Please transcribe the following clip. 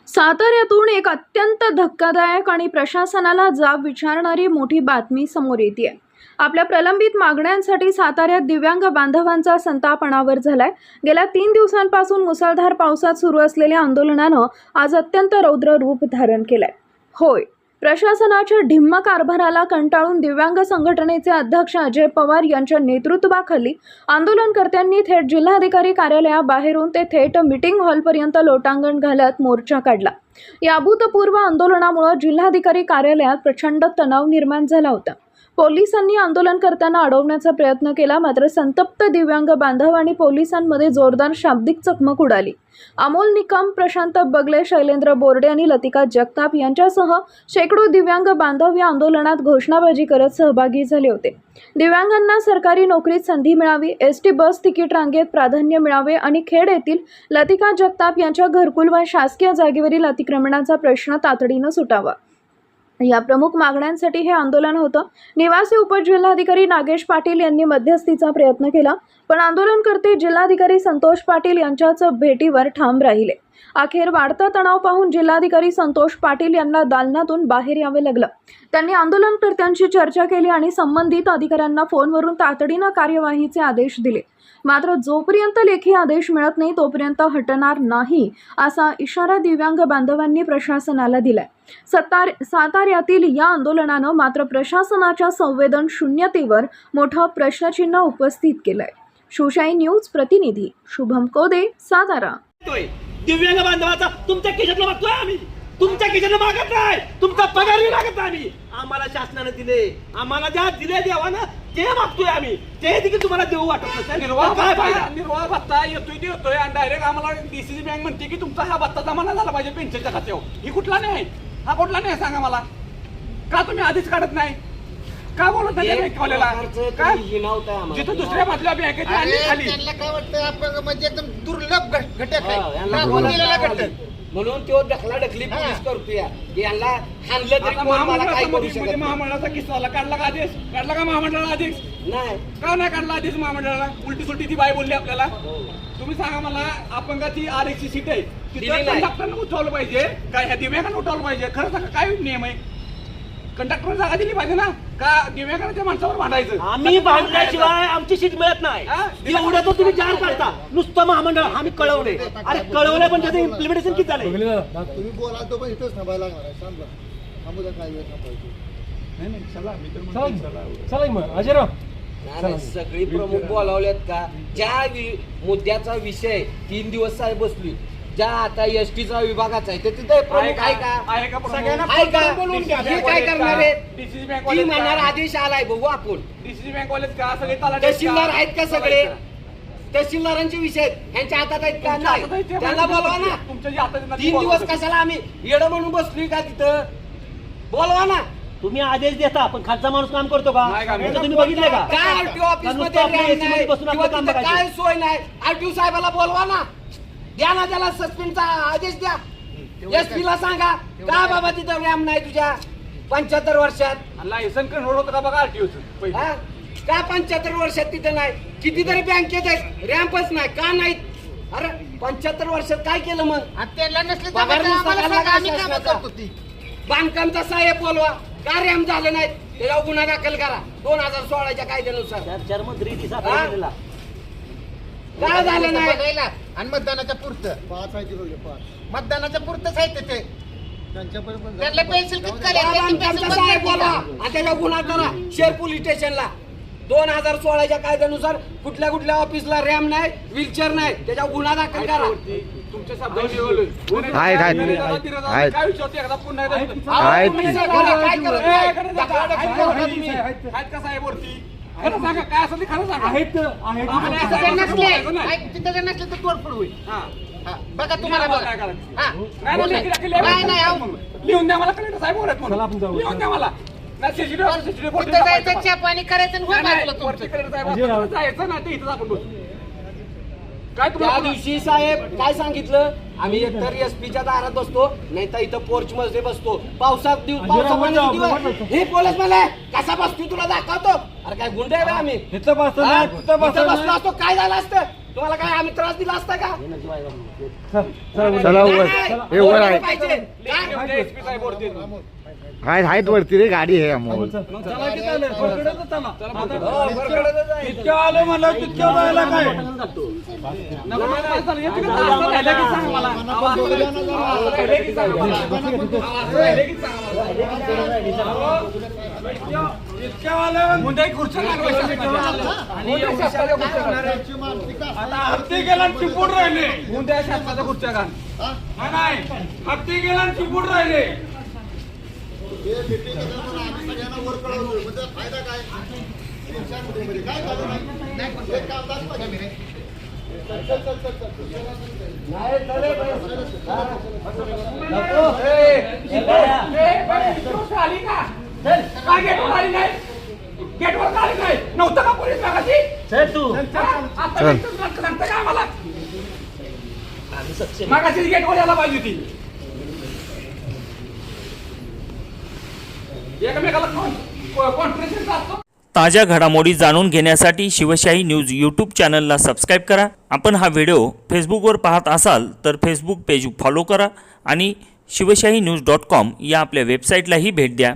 साताऱ्यातून एक अत्यंत धक्कादायक आणि प्रशासनाला जाब विचारणारी मोठी बातमी समोर येते. आपल्या प्रलंबित मागण्यांसाठी साताऱ्यात दिव्यांग बांधवांचा संताप अनावर झालाय. गेल्या 3 दिवसांपासून मुसळधार पावसात सुरू असलेल्या आंदोलनानं आज अत्यंत रौद्र रूप धारण केलंय. होय, प्रशासनाच्या ढिम्म कारभाराला कंटाळून दिव्यांग संघटनेचे अध्यक्ष अजय पवार यांच्या नेतृत्वाखाली आंदोलनकर्त्यांनी थेट जिल्हाधिकारी कार्यालयाबाहेरून ते थेट मीटिंग हॉलपर्यंत लोटांगण घालत मोर्चा काढला. या अभूतपूर्व आंदोलनामुळे जिल्हाधिकारी कार्यालयात प्रचंड तणाव निर्माण झाला होता. पोलिसांनी आंदोलनकर्त्यांना अडवण्याचा प्रयत्न केला, मात्र संतप्त दिव्यांग बांधव आणि पोलिसांमध्ये जोरदार शाब्दिक चकमक उडाली. अमोल निकम, प्रशांत बगले, शैलेंद्र बोर्डे आणि लतिका जगताप यांच्यासह शेकडो दिव्यांग बांधव या आंदोलनात घोषणाबाजी करत सहभागी झाले होते. दिव्यांगांना सरकारी नोकरीत संधी मिळावी, एसटी बस तिकीट रांगेत प्राधान्य मिळावे आणि खेड येथील लतिका जगताप यांच्या घरकुल व शासकीय जागेवरील अतिक्रमणाचा प्रश्न तातडीनं सुटावा, या प्रमुख मागण्यांसाठी हे आंदोलन होतं. निवासी उपजिल्हाधिकारी नागेश पाटील यांनी मध्यस्थीचा प्रयत्न केला, पण आंदोलनकर्ते जिल्हाधिकारी संतोष पाटील यांच्याच भेटीवर ठाम राहिले. अखेर वाढता तणाव पाहून जिल्हाधिकारी संतोष पाटील यांना दालनातून बाहेर यावे लागलं. त्यांनी आंदोलनकर्त्यांशी चर्चा केली आणि संबंधित अधिकाऱ्यांना फोनवरून तातडीनं कार्यवाहीचे आदेश दिले. मात्र जोपर्यंत लेखी आदेश मिळत नाही तोपर्यंत हटणार नाही, असा इशारा दिव्यांग बांधवांनी प्रशासनाला दिलाय. साताऱ्यातील या आंदोलनानं मात्र प्रशासनाच्या संवेदनशून्यतेवर मोठं प्रश्नचिन्ह उपस्थित केलंय. शिवशाही न्यूज प्रतिनिधी शुभम कोदे, सातारा. दिव्यांग बांधवाचा तुमच्या खिशातला मागतोय आम्ही, तुमच्या खिशातला मागत नाही, तुमचा पगारही मागत नाही. आम्हाला शासनाने दिले, आम्हाला ज्या दिले देवानं ते मागतोय आम्ही, ते देखील तुम्हाला देऊ वाटत नसेल. निर्वाह भत्ता येतोय आणि डायरेक्ट आम्हाला डीसीसी बँक म्हणते की तुमचा हा भत्ता जमा झाला पाहिजे पेन्शनच्या खात्यावर. ही कुठला नाही, हा कुठला नाही सांगा मला. का तुम्ही आधीच काढत नाही, का बोलत नाही बँकवाल्याला? जिथं दुसऱ्या मधल्या बँकेत खाली त्यांना काय वाटतं आपण म्हणजे एकदम दुर्लभ घटक आहे, लागून गेलेला घटक. म्हणून तो ढकला ढकली पोलीस करतोय. यांना हाणलं तरी कोण मला काय करू शकत नाही. महामंडळाचा किस्सा काढला का आदेश? काढला का महामंडळाला आदेश? नाही, का नाही काढला आदेश महामंडळाला? उलटी सुलटी ती बाई बोलली आपल्याला. तुम्ही सांगा मला, अपंगाची आरक्षित सीट आहे तिथं कंडक्टरनं उठवलं पाहिजे काय, ह्या दिव्यांगानं उठवलं पाहिजे? खरं सांगा, काय नियम आहे? कंडक्टर जागा दिली पाहिजे ना, का दिव्यांगाच्या माणसावर भांडायचं? आम्ही भांडल्याशिवाय आमची सीट मिळत नाही. एवढं तर तुम्ही जाहीर करता. नुसतं महामंडळ आम्ही कळवले, अरे कळवले पण त्याचं इम्प्लिमेंटेशन किती झालंय? तुम्ही बोला तो पण इथंच थांबायला लागणार आहे. सांगा थांबू काय वेळ थांबायचं. सगळी प्रमुख बोलावल्यात का? ज्या मुद्द्याचा विषय 3 दिवस साहेब बसली, ज्या आता एसटीचा विभागाचा आहे, तिथे प्रमुख आहे का? सगळ्यांना आहे का? बोलवून घ्या. हे काय करणार आहे? डीसीसी ती म्हणणार आदेश आलाय, बघू आपण. डीसीसी बँक वालेच का सगळे तहसीलदार आहेत का? सगळे तहसीलदारांचे विषय आहेत, ह्यांच्या हातात आहेत का? नाही, त्यांना बोलवा ना. तुमच्या जे हातात 3 दिवस कशाला आम्ही येडं म्हणून बसलोय का तिथं? बोलवा ना. तुम्ही आदेश देता, पण खालचा माणूस काम करतो का? नाही का? तुम्ही बघितले का? काय आरटीओ ऑफिस मध्ये काय सोय नाही? आरटीओ साहेबाला बोलवा ना, द्या ना त्याला सस्पेंडचा आदेश द्या. एसपीला सांगा का बाबा तिथं रॅम नाही तुझ्या 75 वर्षात? लायसन कन्वर्ट होतं का बघा आरटीओचं? हा? का 75 वर्षात तिथं नाही? कितीतरी बँकेत आहेत, रॅम्पच नाही, का नाहीत? अरे 75 वर्षात काय केलं मग? त्यांना नसले तर पगार नुसता आम्हाला काढला सांगा, का आम्ही कामं शासनाचा? करतो ती. बांधकामचा साहेब बोलवा, का रॅम झालं नाही त्याच्यावर गुन्हा दाखल करा 2016च्या कायद्यानुसार. दिवसात काय झालं नाही? बघायला आणि मतदानाच्या पुरतं 5 मतदानाच्या पुरतंच आहे ते. त्यांना पेन्सिल किती बांधकामचा साहेब बोलवा आणि त्याच्यावर गुन्हा करा शेर पोलीस स्टेशनला. 2016च्या कायद्यानुसार कुठल्या कुठल्या ऑफिसला रॅम नाही, व्हीलचेअर नाही, त्याच्यावर गुन्हा दाखल करा. तुमच्या शब्दावर आहेत. काय विषय होते एकदा पुन्हा एकदा? आहेत. काय करत? आहेत का साहेब वरती? खरं सांगा, काय असं ते खरं सांगा. तिथं नसले तर तोडफोड होईल. हा. बघा तुम्हाला बघा. काय करायचं? हा. नाही, नाही, नाही, नाही, अहो. लिहून द्या मला, कलेक्टर साहेब बोलत म्हणून. लिहून द्या मला. नाही, CCTV तिथं जायचं, चहा पाणी करायचं आणि नाही, होईल नाही, बाजूला वरती तुमचं. कलेक्टर साहेब जायचं ना, ते इथंच आपण बसू. काय त्या तुम्हाला दिवशी साहेब काय सांगितलं? आम्ही एकतर एसपीच्या दारात बसतो, नाही तर इथं पोर्च मध्ये बसतो. पावसात हे पोलीस मला कसा बसतो तुला दाखवतो. अरे काय गुंड आहे बा आम्ही? इथं बसलो असतो काय झालं असतं? तुम्हाला काय आम्ही त्रास दिला असता का चला वर हे वर आहे पाहिजे काय? एसपी साहेब वरती आहेत. आहेत वरती रे गाडी आहे अमोल इतक्या आलं म्हणलं तितक्या जायला काय नको मला काय झालं? येते का? असं राहिलं की सांग मला. आवाज राहिलं की सांग मला. आवाज राहिलं की सांग मला. इतक्या आलं मुंडे खुर्च्या लागवायच्या आणि एवढ्या शासनाच्या खुर्च्या घाल. आता हत्ती गेला आणि चिपूड राहिले मुंड्या शासनाच्या खुर्च्या घाल. नाही हत्ती गेला आणि चिपूड राहिले. आली का गेटवर आली नाही गेटवर आली नाही नव्हतं का पोलीस मागाशी चल तू सांगतं का आम्हाला मागाशी गेटवर यायला पाहिजे होती एकमेकाला कॉन्फरन्स असतो. ताज्या घडामोडी जाणून घेण्यासाठी शिवशाही न्यूज यूट्यूब चॅनलला सबस्क्राईब करा. आपण हा व्हिडिओ फेसबुकवर पाहत असाल तर फेसबुक पेज फॉलो करा आणि शिवशाही न्यूज.com या आपल्या वेबसाईटलाही भेट द्या.